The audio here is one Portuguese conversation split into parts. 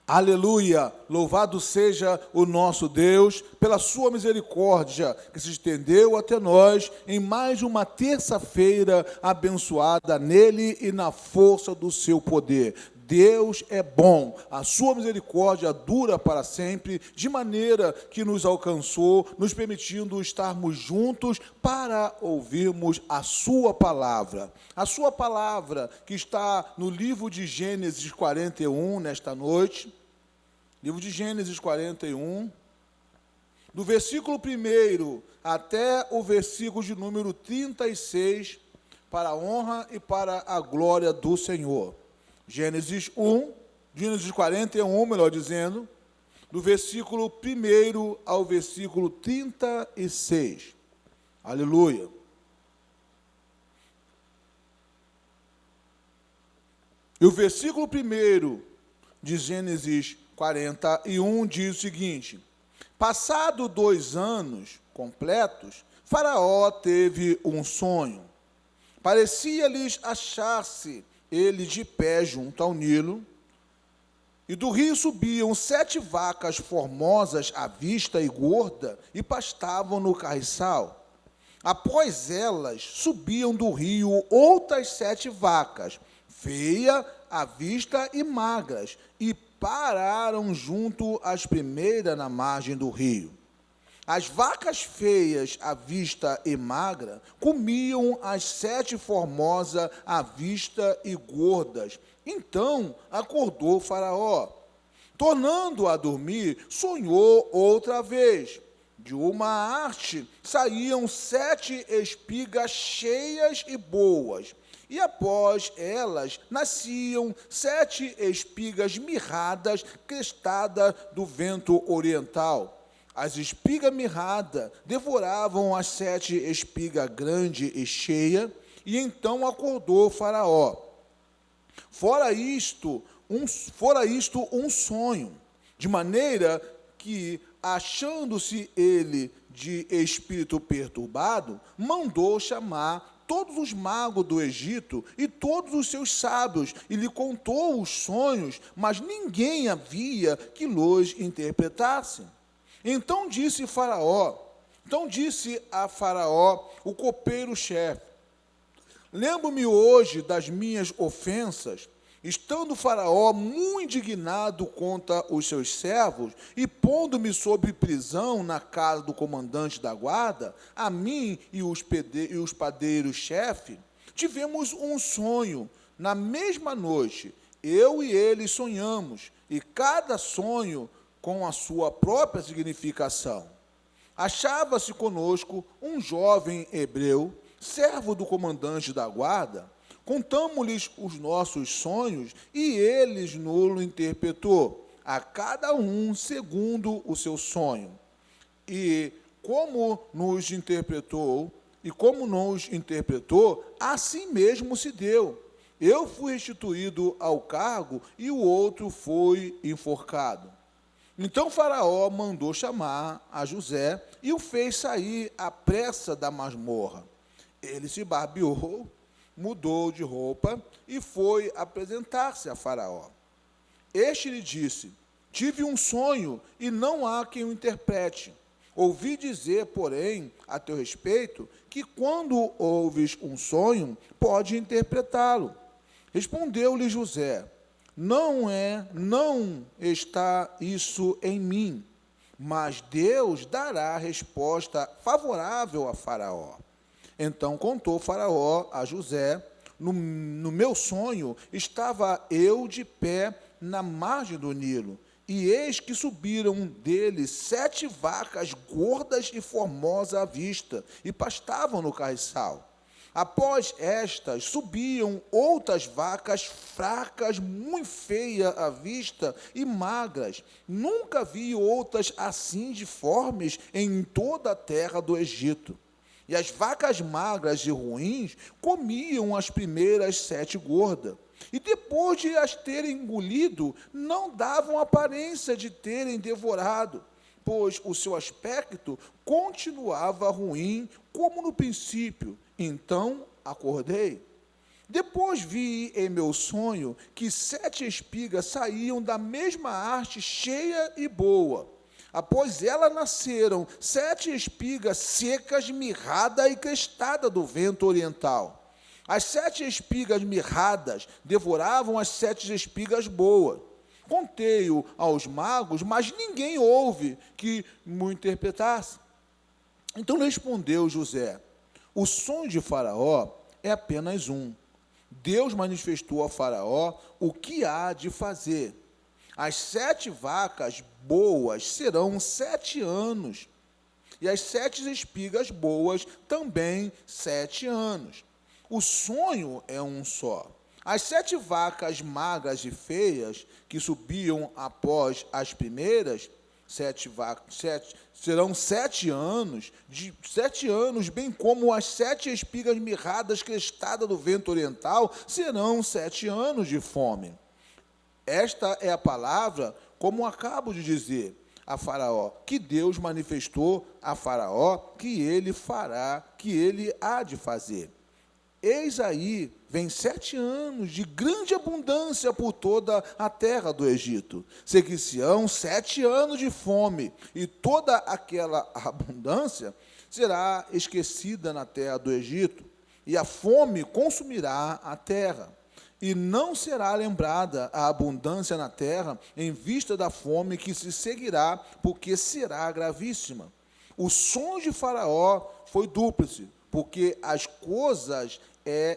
Aleluia! Louvado seja o nosso Deus pela sua misericórdia que se estendeu até nós em mais uma terça-feira abençoada nele e na força do seu poder. Deus é bom, a sua misericórdia dura para sempre, de maneira que nos alcançou, nos permitindo estarmos juntos para ouvirmos a sua palavra. A sua palavra que está no livro de Gênesis 41, nesta noite. Livro de Gênesis 41, do versículo 1 até o versículo de número 36, para a honra e para a glória do Senhor. Gênesis 41, melhor dizendo, do versículo 1 ao versículo 36. Aleluia. E o versículo 1 de Gênesis 41 diz o seguinte: passado 2 anos completos, Faraó teve um sonho. Parecia-lhes achar-se ele de pé junto ao Nilo, e do rio subiam 7 vacas formosas à vista e gorda, e pastavam no carriçal. Após elas, subiam do rio outras 7 vacas, feias à vista e magras, e pararam junto às primeiras na margem do rio. As vacas feias à vista e magra comiam as 7 formosas à vista e gordas. Então acordou Faraó. Tornando a dormir, sonhou outra vez. De uma haste saíam 7 espigas cheias e boas. E após elas nasciam 7 espigas mirradas, crestadas do vento oriental. As espigas mirradas devoravam as 7 espigas grandes e cheias, e então acordou Faraó. Fora isto um sonho, de maneira que, achando-se ele de espírito perturbado, mandou chamar todos os magos do Egito e todos os seus sábios, e lhe contou os sonhos, mas ninguém havia que los interpretasse. Então disse a Faraó, o copeiro-chefe: lembro-me hoje das minhas ofensas, estando Faraó muito indignado contra os seus servos, e pondo-me sob prisão na casa do comandante da guarda, a mim e os padeiros-chefe, tivemos um sonho. Na mesma noite, eu e ele sonhamos, e cada sonho com a sua própria significação. Achava-se conosco um jovem hebreu, servo do comandante da guarda. Contamos-lhes os nossos sonhos, e eles nos interpretou, a cada um segundo o seu sonho. E como nos interpretou, assim mesmo se deu. Eu fui restituído ao cargo, e o outro foi enforcado. Então Faraó mandou chamar a José e o fez sair à pressa da masmorra. Ele se barbeou, mudou de roupa e foi apresentar-se a Faraó. Este lhe disse: tive um sonho e não há quem o interprete. Ouvi dizer, porém, a teu respeito, que quando ouves um sonho, pode interpretá-lo. Respondeu-lhe José: não está isso em mim, mas Deus dará resposta favorável a Faraó. Então contou Faraó a José: no meu sonho estava eu de pé na margem do Nilo, e eis que subiram dele 7 vacas gordas e formosas à vista, e pastavam no carriçal. Após estas, subiam outras vacas fracas, muito feias à vista e magras. Nunca vi outras assim deformes em toda a terra do Egito. E as vacas magras e ruins comiam as primeiras 7 gordas. E depois de as terem engolido, não davam aparência de terem devorado, pois o seu aspecto continuava ruim, como no princípio. Então acordei. Depois vi em meu sonho que 7 espigas saíam da mesma haste cheia e boa. Após ela nasceram 7 espigas secas, mirrada e crestada do vento oriental. As 7 espigas mirradas devoravam as 7 espigas boas. Contei-o aos magos, mas ninguém houve que me interpretasse. Então respondeu José: o sonho de Faraó é apenas um. Deus manifestou a Faraó o que há de fazer. As 7 vacas boas serão 7 anos, e as 7 espigas boas também 7 anos. O sonho é um só. As 7 vacas magras e feias, que subiam após as primeiras, 7 serão 7 anos, bem como as 7 espigas mirradas crestadas do vento oriental, serão 7 anos de fome. Esta é a palavra, como acabo de dizer, a Faraó, que Deus manifestou a Faraó, que ele fará, que ele há de fazer. Eis aí, vem 7 anos de grande abundância por toda a terra do Egito. Seguir-se-ão 7 anos de fome, e toda aquela abundância será esquecida na terra do Egito, e a fome consumirá a terra. E não será lembrada a abundância na terra, em vista da fome que se seguirá, porque será gravíssima. O sonho de Faraó foi dúplice, porque as coisas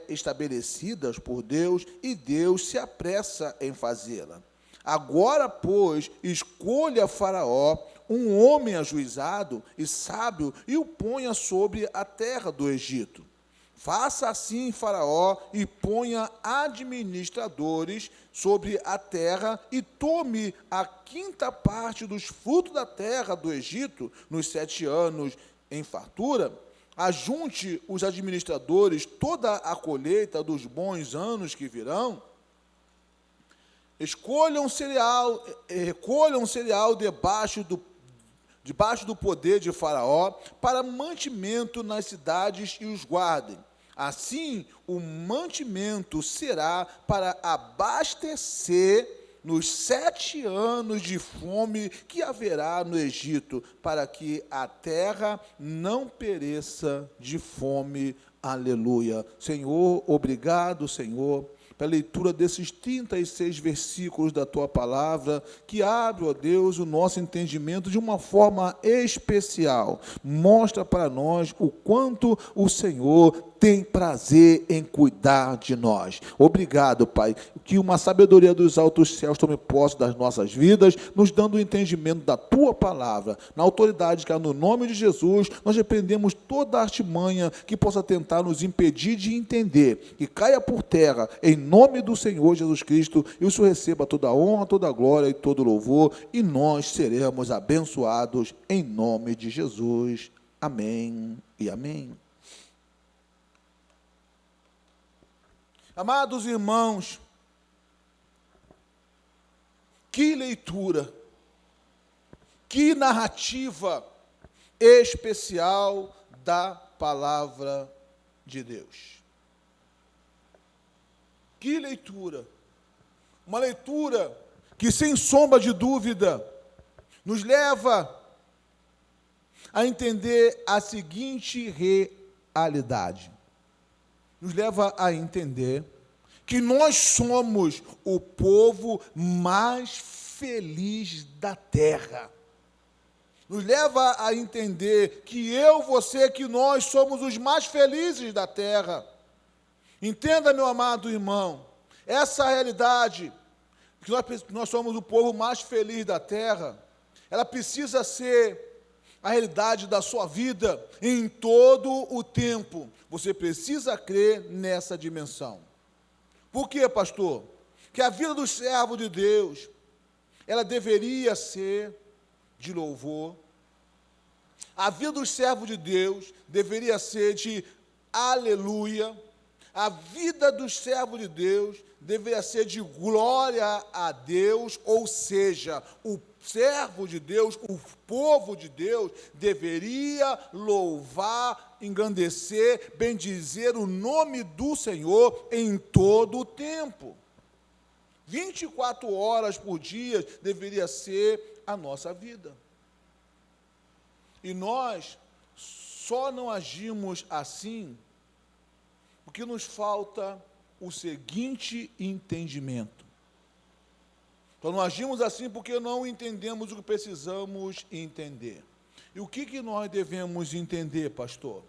estabelecidas por Deus, e Deus se apressa em fazê-la. Agora, pois, escolha Faraó um homem ajuizado e sábio, e o ponha sobre a terra do Egito. Faça assim Faraó, e ponha administradores sobre a terra, e tome a 5ª parte dos frutos da terra do Egito, nos 7 anos em fartura. Ajunte os administradores toda a colheita dos bons anos que virão. Recolham cereal debaixo do poder de Faraó, para mantimento nas cidades, e os guardem. Assim, o mantimento será para abastecer nos 7 anos de fome que haverá no Egito, para que a terra não pereça de fome. Aleluia. Senhor, obrigado, Senhor, pela leitura desses 36 versículos da Tua Palavra, que abre, ó Deus, o nosso entendimento de uma forma especial. Mostra para nós o quanto o Senhor tem prazer em cuidar de nós. Obrigado, Pai, que uma sabedoria dos altos céus tome posse das nossas vidas, nos dando o entendimento da Tua Palavra. Na autoridade que há no nome de Jesus, nós repreendemos toda artimanha que possa tentar nos impedir de entender, que caia por terra, em nome do Senhor Jesus Cristo, e o Senhor receba toda a honra, toda a glória e todo o louvor, e nós seremos abençoados em nome de Jesus. Amém e amém. Amados irmãos, que leitura, que narrativa especial da palavra de Deus. Que leitura, uma leitura que, sem sombra de dúvida, nos leva a entender a seguinte realidade. Nos leva a entender que nós somos o povo mais feliz da terra. Nos leva a entender que você, que nós somos os mais felizes da terra. Entenda, meu amado irmão, essa realidade, que nós somos o povo mais feliz da terra, ela precisa ser a realidade da sua vida em todo o tempo. Você precisa crer nessa dimensão. Por quê, pastor? Que a vida do servo de Deus, ela deveria ser de louvor. A vida do servo de Deus deveria ser de aleluia. A vida dos servos de Deus deveria ser de glória a Deus, ou seja, o servo de Deus, o povo de Deus, deveria louvar, engrandecer, bendizer o nome do Senhor em todo o tempo. 24 horas por dia deveria ser a nossa vida. E nós só não agimos assim porque nos falta o seguinte entendimento. Então, não agimos assim porque não entendemos o que precisamos entender. E o que nós devemos entender, pastor?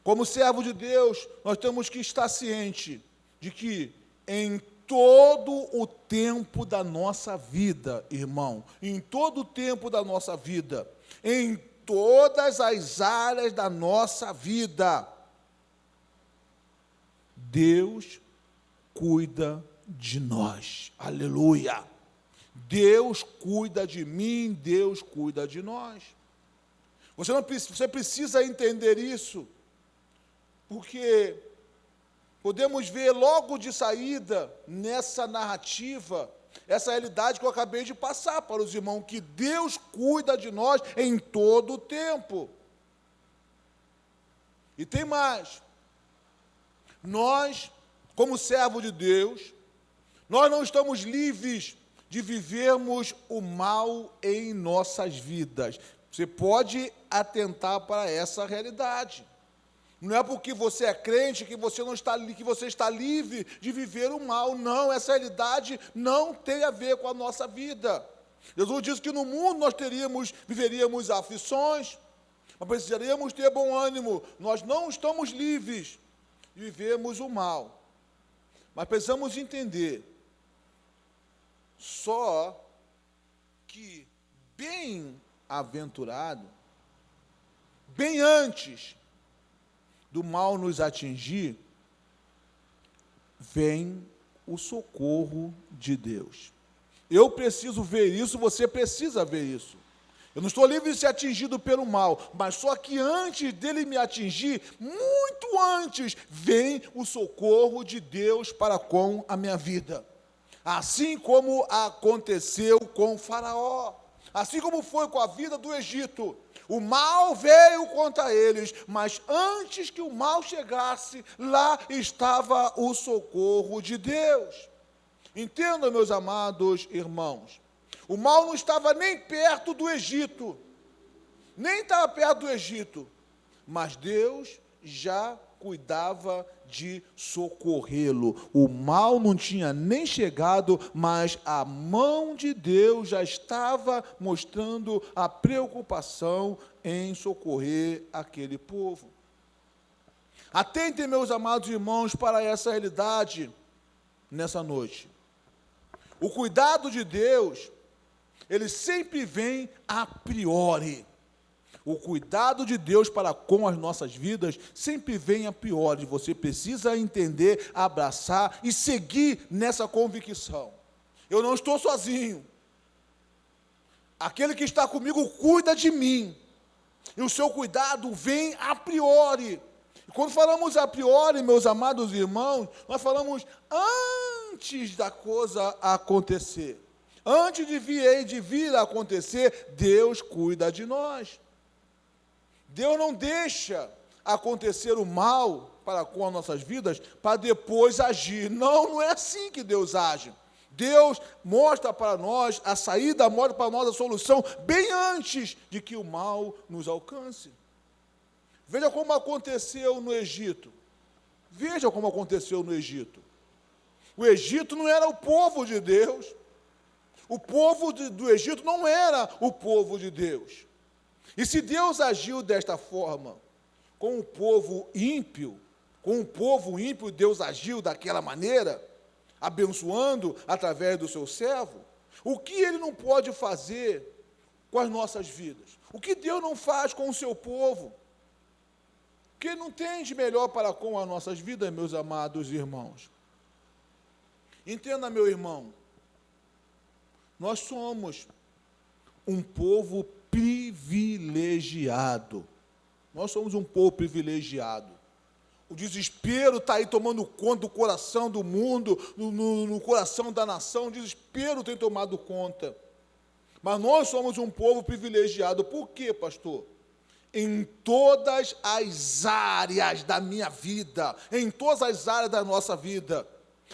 Como servo de Deus, nós temos que estar ciente de que em todo o tempo da nossa vida, irmão, em todo o tempo da nossa vida, em todas as áreas da nossa vida, Deus cuida de nós. Aleluia! Deus cuida de mim, Deus cuida de nós. Você precisa entender isso, porque podemos ver logo de saída nessa narrativa, essa realidade que eu acabei de passar para os irmãos, que Deus cuida de nós em todo o tempo. E tem mais. Nós, como servo de Deus, nós não estamos livres de vivermos o mal em nossas vidas. Você pode atentar para essa realidade. Não é porque você é crente que você está livre de viver o mal. Não, essa realidade não tem a ver com a nossa vida. Jesus disse que no mundo nós viveríamos aflições, mas precisaríamos ter bom ânimo. Nós não estamos livres de vivermos o mal. Mas precisamos entender só que bem-aventurado, bem antes do mal nos atingir, vem o socorro de Deus. Eu preciso ver isso, você precisa ver isso. Eu não estou livre de ser atingido pelo mal, mas só que antes dele me atingir, muito antes, vem o socorro de Deus para com a minha vida. Assim como aconteceu com Faraó, assim como foi com a vida do Egito. O mal veio contra eles, mas antes que o mal chegasse, lá estava o socorro de Deus. Entendam, meus amados irmãos, o mal não estava nem perto do Egito, nem estava perto do Egito, mas Deus já cuidava de socorrê-lo. O mal não tinha nem chegado, mas a mão de Deus já estava mostrando a preocupação em socorrer aquele povo. Atentem, meus amados irmãos, para essa realidade nessa noite. O cuidado de Deus, ele sempre vem a priori. O cuidado de Deus para com as nossas vidas sempre vem a priori. Você precisa entender, abraçar e seguir nessa convicção. Eu não estou sozinho. Aquele que está comigo cuida de mim. E o seu cuidado vem a priori. E quando falamos a priori, meus amados irmãos, nós falamos antes da coisa acontecer. Antes de vir a acontecer, Deus cuida de nós. Deus não deixa acontecer o mal para com as nossas vidas para depois agir. Não é assim que Deus age. Deus mostra para nós a saída, mostra para nós a solução bem antes de que o mal nos alcance. Veja como aconteceu no Egito. Veja como aconteceu no Egito. O Egito não era o povo de Deus. O povo do Egito não era o povo de Deus. E se Deus agiu desta forma com o povo ímpio, Deus agiu daquela maneira, abençoando através do seu servo, o que Ele não pode fazer com as nossas vidas? O que Deus não faz com o seu povo? O que Ele não tem de melhor para com as nossas vidas, meus amados irmãos? Entenda, meu irmão, nós somos um povo privilegiado. Nós somos um povo privilegiado. O desespero está aí tomando conta do coração do mundo, no coração da nação. O desespero tem tomado conta. Mas nós somos um povo privilegiado. Por quê, pastor? Em todas as áreas da minha vida, em todas as áreas da nossa vida,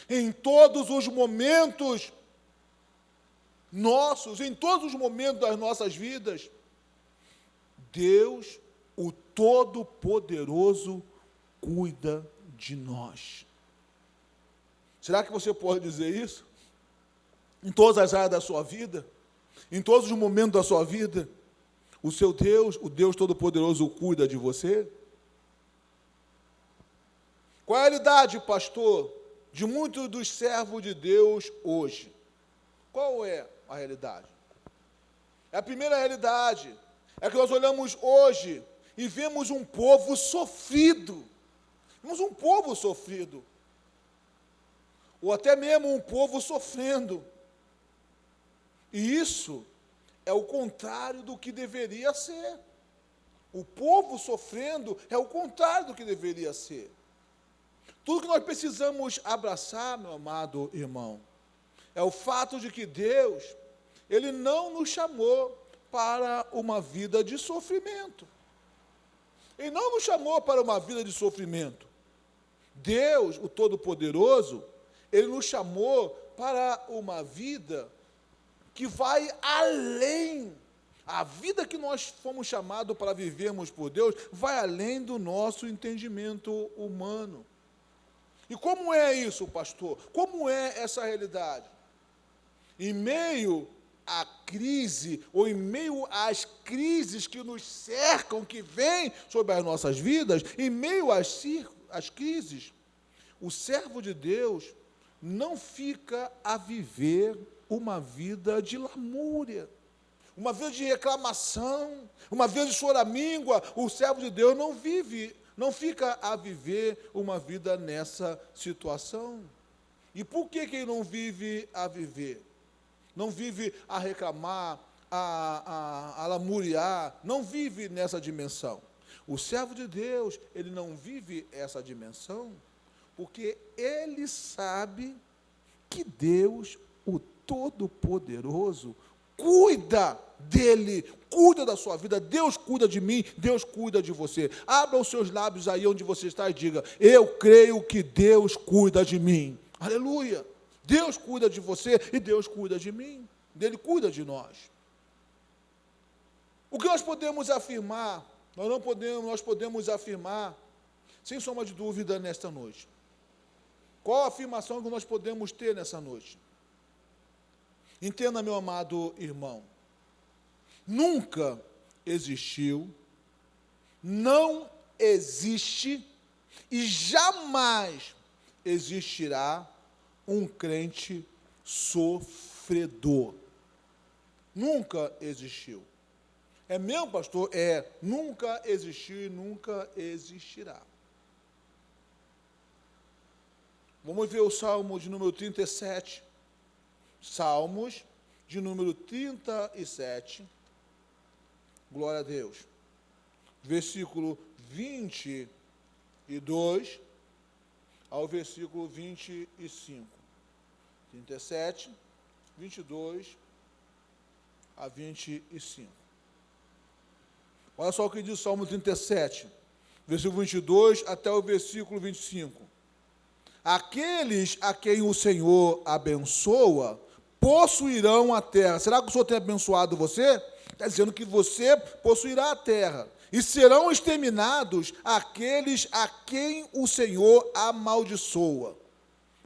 em todos os momentos nossos, em todos os momentos das nossas vidas, Deus, o Todo-Poderoso, cuida de nós. Será que você pode dizer isso? Em todas as áreas da sua vida, em todos os momentos da sua vida, o seu Deus, o Deus Todo-Poderoso, cuida de você? Qual é a realidade, pastor, de muitos dos servos de Deus hoje? Qual é a realidade? A primeira realidade é que nós olhamos hoje e vemos um povo sofrido. Vemos um povo sofrido. Ou até mesmo um povo sofrendo. E isso é o contrário do que deveria ser. O povo sofrendo é o contrário do que deveria ser. Tudo que nós precisamos abraçar, meu amado irmão, é o fato de que Deus, Ele não nos chamou para uma vida de sofrimento. Ele não nos chamou para uma vida de sofrimento. Deus, o Todo-Poderoso, Ele nos chamou para uma vida que vai além. A vida que nós fomos chamados para vivermos por Deus vai além do nosso entendimento humano. E como é isso, pastor? Como é essa realidade? Em meio à crise, ou em meio às crises que nos cercam, que vêm sobre as nossas vidas, em meio às crises, o servo de Deus não fica a viver uma vida de lamúria, uma vida de reclamação, uma vida de choramíngua. O servo de Deus não fica a viver uma vida nessa situação. E por que ele não vive a viver? Não vive a reclamar, a lamuriar, não vive nessa dimensão. O servo de Deus, ele não vive essa dimensão, porque ele sabe que Deus, o Todo-Poderoso, cuida dele, cuida da sua vida. Deus cuida de mim, Deus cuida de você. Abra os seus lábios aí onde você está e diga: eu creio que Deus cuida de mim. Aleluia! Deus cuida de você e Deus cuida de mim. Ele cuida de nós. O que nós podemos afirmar? Nós podemos afirmar, sem sombra de dúvida, nesta noite. Qual a afirmação que nós podemos ter nessa noite? Entenda, meu amado irmão, nunca existiu, não existe e jamais existirá um crente sofredor. Nunca existiu. É mesmo, pastor? É, nunca existiu e nunca existirá. Vamos ver o Salmo de número 37. Salmos de número 37. Glória a Deus. Versículo 22 ao versículo 25. 37, 22 a 25. Olha só o que diz o Salmo 37, versículo 22 até o versículo 25. Aqueles a quem o Senhor abençoa, possuirão a terra. Será que o Senhor tem abençoado você? Está dizendo que você possuirá a terra. E serão exterminados aqueles a quem o Senhor amaldiçoa.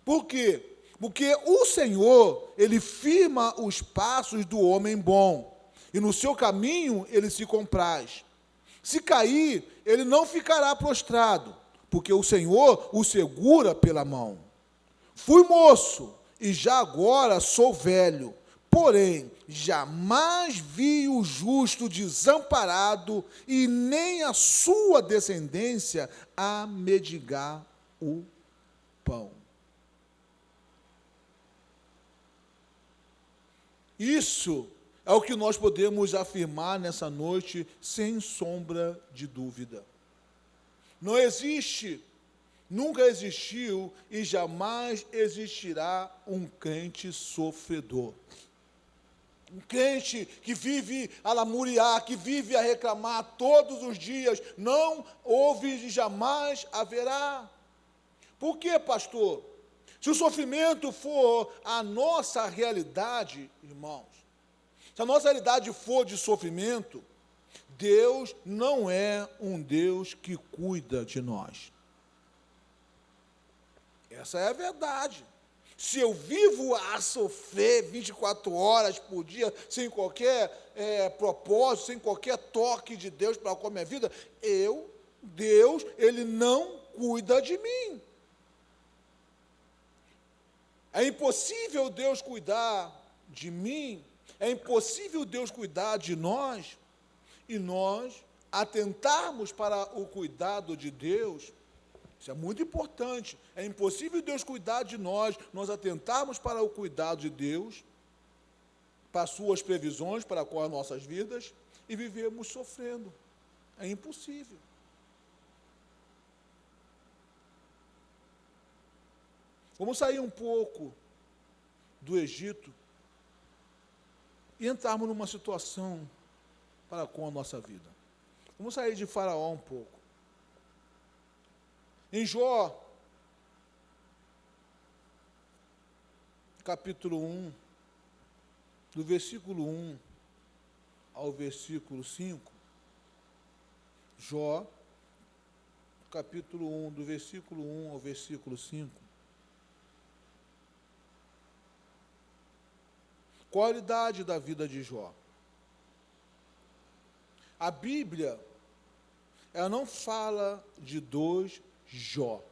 Por quê? Porque o Senhor, Ele firma os passos do homem bom, e no seu caminho Ele se compraz. Se cair, ele não ficará prostrado, porque o Senhor o segura pela mão. Fui moço, e já agora sou velho, porém, jamais vi o justo desamparado, e nem a sua descendência a mendigar o pão. Isso é o que nós podemos afirmar nessa noite, sem sombra de dúvida. Não existe nunca existiu e jamais existirá um crente sofredor. Um crente que vive a lamuriar, que vive a reclamar todos os dias, não houve e jamais haverá. Por quê, pastor? Se o sofrimento for a nossa realidade, irmãos, se a nossa realidade for de sofrimento, Deus não é um Deus que cuida de nós. Essa é a verdade. Se eu vivo a sofrer 24 horas por dia, sem qualquer propósito, sem qualquer toque de Deus para com a minha vida, Deus, Ele não cuida de mim. É impossível Deus cuidar de mim, é impossível Deus cuidar de nós, e nós atentarmos para o cuidado de Deus. Isso é muito importante. É impossível Deus cuidar de nós atentarmos para o cuidado de Deus, para as suas previsões, para com as nossas vidas, e vivermos sofrendo. É impossível. Vamos sair um pouco do Egito e entrarmos numa situação para com a nossa vida. Vamos sair de Faraó um pouco. Em Jó, capítulo 1, do versículo 1 ao versículo 5, Jó, capítulo 1, do versículo 1 ao versículo 5, qual a idade da vida de Jó? A Bíblia, ela não fala de dois Jó.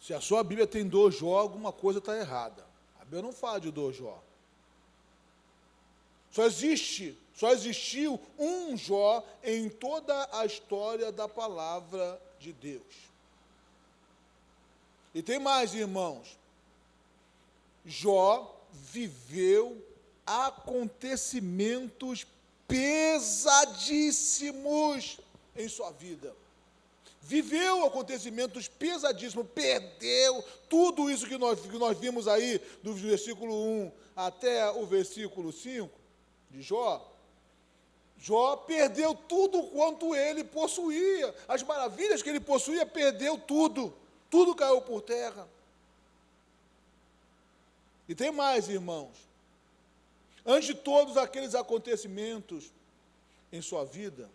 Se a sua Bíblia tem dois Jó, alguma coisa está errada. A Bíblia não fala de dois Jó. Só existiu um Jó em toda a história da palavra de Deus. E tem mais, irmãos. Jó viveu acontecimentos pesadíssimos em sua vida. Viveu acontecimentos pesadíssimos, perdeu tudo isso que nós vimos aí, do versículo 1 até o versículo 5 de Jó. Jó perdeu tudo quanto ele possuía, as maravilhas que ele possuía, perdeu tudo, tudo caiu por terra. E tem mais, irmãos. Antes de todos aqueles acontecimentos em sua vida,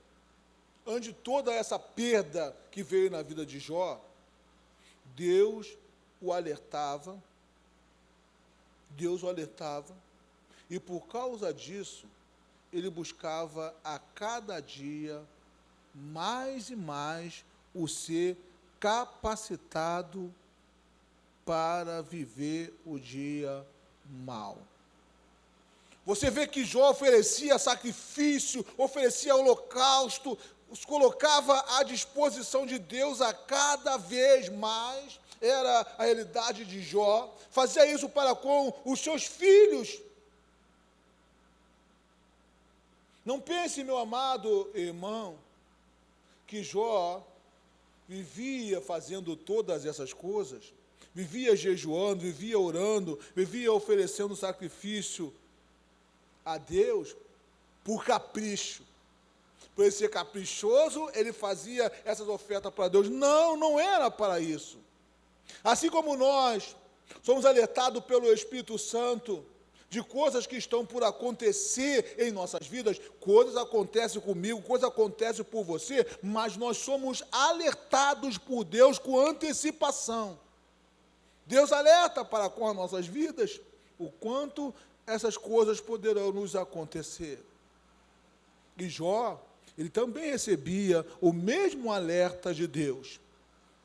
antes de toda essa perda que veio na vida de Jó, Deus o alertava, e por causa disso, ele buscava a cada dia mais e mais o ser capacitado para viver o dia mal. Você vê que Jó oferecia sacrifício, oferecia holocausto, os colocava à disposição de Deus a cada vez mais, era a realidade de Jó, fazia isso para com os seus filhos. Não pense, meu amado irmão, que Jó vivia fazendo todas essas coisas, vivia jejuando, vivia orando, vivia oferecendo sacrifício a Deus por capricho. Por ele ser caprichoso, ele fazia essas ofertas para Deus. Não, não era para isso. Assim como nós somos alertados pelo Espírito Santo de coisas que estão por acontecer em nossas vidas, coisas acontecem comigo, coisas acontecem por você, mas nós somos alertados por Deus com antecipação. Deus alerta para com as nossas vidas o quanto essas coisas poderão nos acontecer. E Jó, ele também recebia o mesmo alerta de Deus.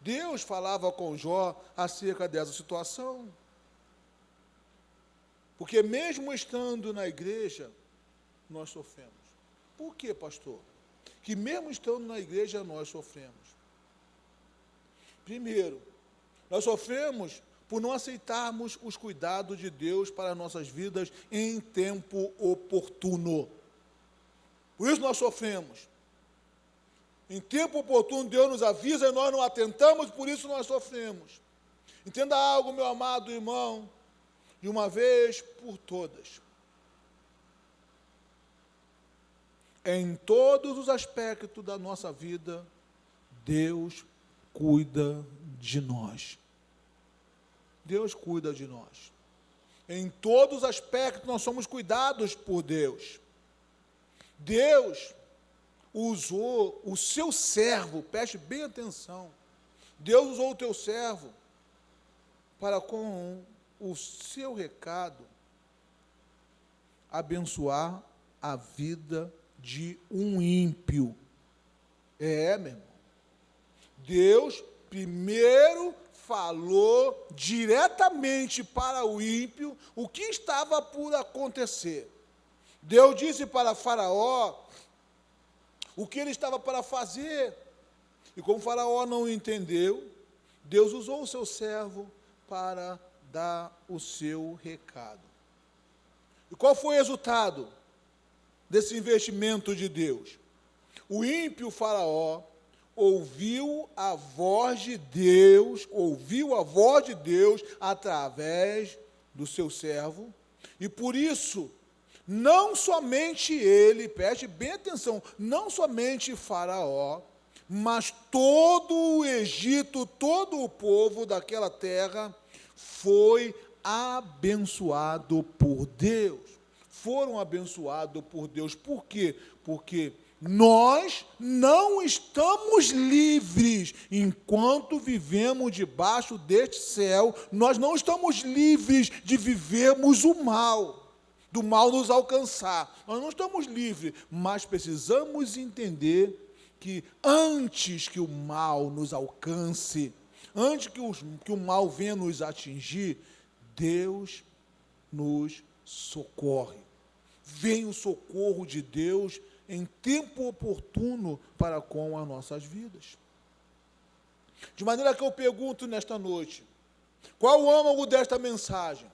Deus falava com Jó acerca dessa situação. Porque mesmo estando na igreja, nós sofremos. Por quê, pastor? Que mesmo estando na igreja, nós sofremos. Primeiro, nós sofremos por não aceitarmos os cuidados de Deus para as nossas vidas em tempo oportuno. Por isso nós sofremos. Em tempo oportuno, Deus nos avisa e nós não atentamos, por isso nós sofremos. Entenda algo, meu amado irmão, de uma vez por todas. Em todos os aspectos da nossa vida, Deus cuida de nós. Deus cuida de nós. Em todos os aspectos nós somos cuidados por Deus. Deus usou o seu servo, preste bem atenção, Deus usou o teu servo para, com o seu recado, abençoar a vida de um ímpio. Meu irmão. Deus primeiro falou diretamente para o ímpio o que estava por acontecer. Deus disse para Faraó o que ele estava para fazer. E como Faraó não entendeu, Deus usou o seu servo para dar o seu recado. E qual foi o resultado desse investimento de Deus? O ímpio Faraó ouviu a voz de Deus através do seu servo, e por isso, não somente ele, preste bem atenção, não somente Faraó, mas todo o Egito, todo o povo daquela terra foi abençoado por Deus. Foram abençoados por Deus. Por quê? Porque nós não estamos livres enquanto vivemos debaixo deste céu. Nós não estamos livres de vivermos o mal, do mal nos alcançar. Nós não estamos livres, mas precisamos entender que antes que o mal nos alcance, antes que o mal venha nos atingir, Deus nos socorre. Vem o socorro de Deus em tempo oportuno para com as nossas vidas. De maneira que eu pergunto nesta noite, qual o âmago desta mensagem?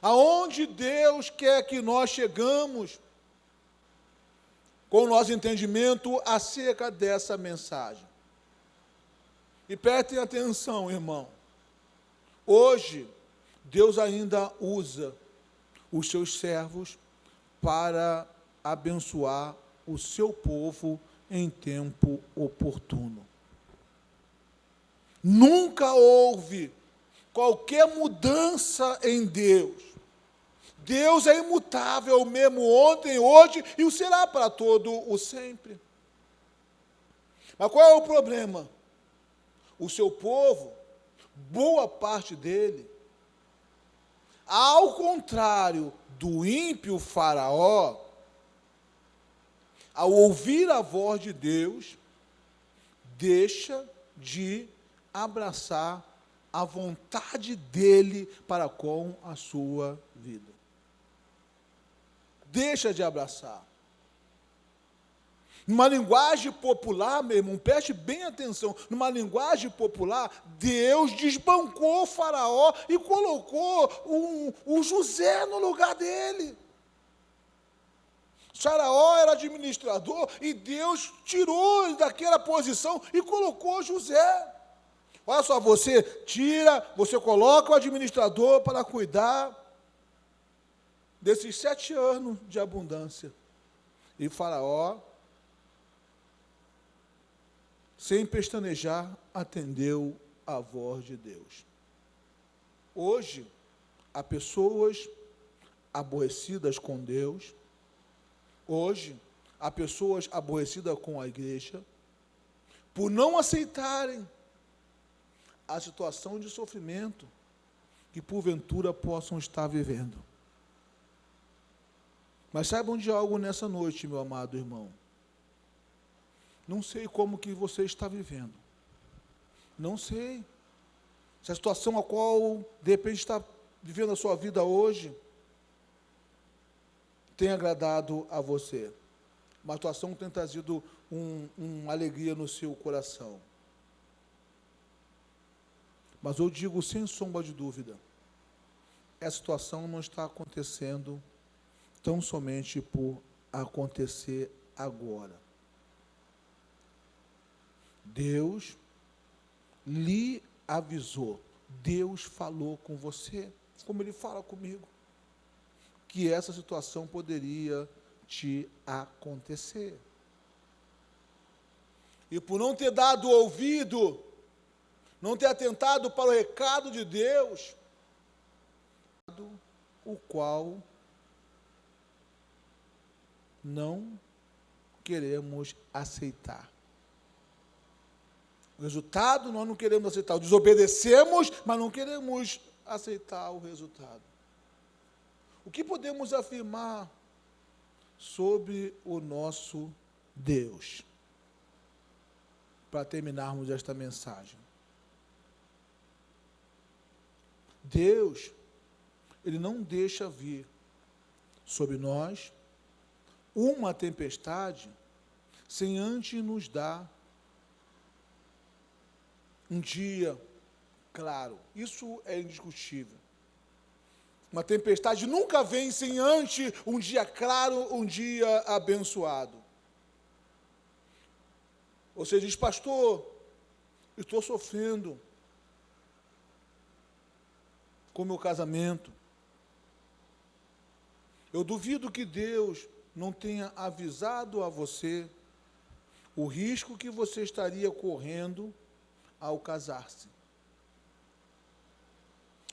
Aonde Deus quer que nós chegamos com o nosso entendimento acerca dessa mensagem? E prestem atenção, irmão. Hoje, Deus ainda usa os seus servos para abençoar o seu povo em tempo oportuno. Nunca houve qualquer mudança em Deus. Deus é imutável, mesmo ontem, hoje, e o será para todo o sempre. Mas qual é o problema? O seu povo, boa parte dele, ao contrário do ímpio Faraó, ao ouvir a voz de Deus, deixa de abraçar a vontade dele para com a sua vida. Deixa de abraçar. Numa linguagem popular, meu irmão, preste bem atenção, numa linguagem popular, Deus desbancou o Faraó e colocou o José no lugar dele. Faraó era administrador e Deus tirou ele daquela posição e colocou José. Olha só, você coloca o administrador para cuidar desses 7 anos de abundância. E Faraó, sem pestanejar, atendeu à voz de Deus. Hoje, há pessoas aborrecidas com Deus. Hoje, há pessoas aborrecidas com a igreja por não aceitarem a situação de sofrimento que porventura possam estar vivendo. Mas saibam de algo nessa noite, meu amado irmão. Não sei como que você está vivendo. Não sei. Se a situação a qual, de repente, está vivendo a sua vida hoje tem agradado a você. Uma situação que tem trazido uma alegria no seu coração. Mas eu digo sem sombra de dúvida, essa situação não está acontecendo tão somente por acontecer agora. Deus lhe avisou, Deus falou com você, como Ele fala comigo, que essa situação poderia te acontecer. E por não ter dado ouvido, não ter atentado para o recado de Deus, o qual não queremos aceitar. O resultado nós não queremos aceitar. Desobedecemos, mas não queremos aceitar o resultado. O que podemos afirmar sobre o nosso Deus? Para terminarmos esta mensagem. Deus, Ele não deixa vir sobre nós uma tempestade sem antes nos dar um dia claro. Isso é indiscutível. Uma tempestade nunca vem sem antes um dia claro, um dia abençoado. Você diz, pastor, estou sofrendo com o meu casamento. Eu duvido que Deus não tenha avisado a você o risco que você estaria correndo ao casar-se.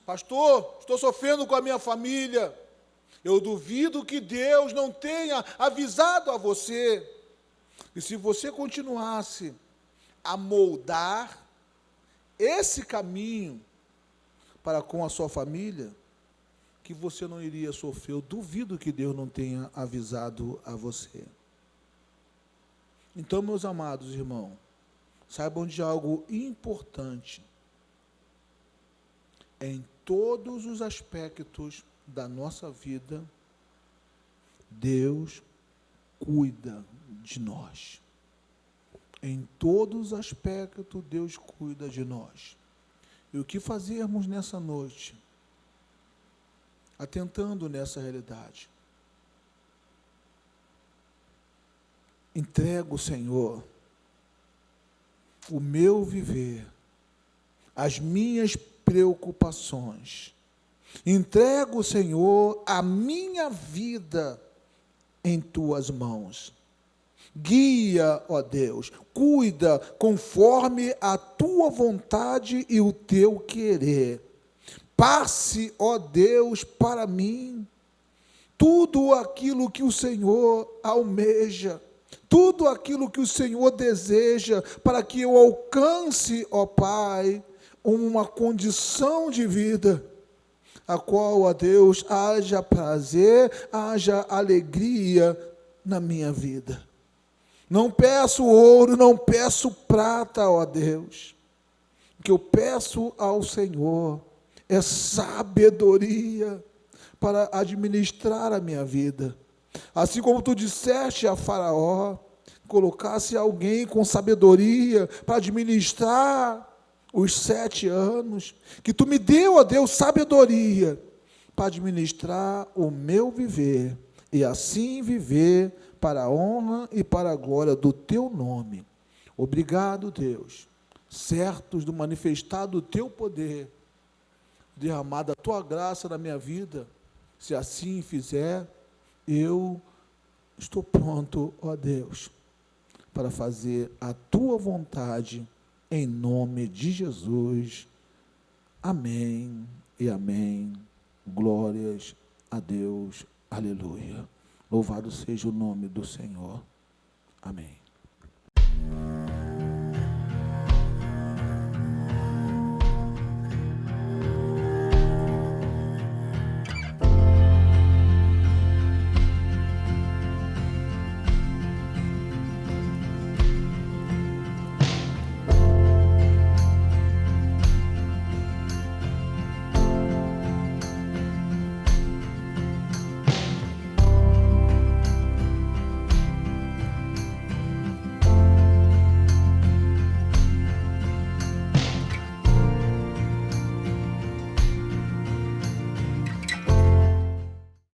Pastor, estou sofrendo com a minha família. Eu duvido que Deus não tenha avisado a você. E se você continuasse a moldar esse caminho para com a sua família, que você não iria sofrer. Eu duvido que Deus não tenha avisado a você. Então, meus amados irmãos, saibam de algo importante. Em todos os aspectos da nossa vida, Deus cuida de nós. Em todos os aspectos, Deus cuida de nós. E o que fazermos nessa noite? Atentando nessa realidade. Entrego ao Senhor o meu viver, as minhas preocupações. Entrego, Senhor, a minha vida em tuas mãos. Guia, ó Deus, cuida conforme a tua vontade e o teu querer. Passe, ó Deus, para mim tudo aquilo que o Senhor almeja, tudo aquilo que o Senhor deseja, para que eu alcance, ó Pai, uma condição de vida, a qual, ó Deus, haja prazer, haja alegria na minha vida. Não peço ouro, não peço prata, ó Deus. O que eu peço ao Senhor é sabedoria para administrar a minha vida. Assim como tu disseste a Faraó, colocasse alguém com sabedoria para administrar os 7 anos, que tu me deu, ó Deus, sabedoria para administrar o meu viver, e assim viver para a honra e para a glória do teu nome. Obrigado, Deus, certos do manifestar do teu poder, derramada a tua graça na minha vida. Se assim fizer, eu estou pronto, ó Deus, para fazer a tua vontade, em nome de Jesus. Amém e amém. Glórias a Deus. Aleluia. Louvado seja o nome do Senhor. Amém.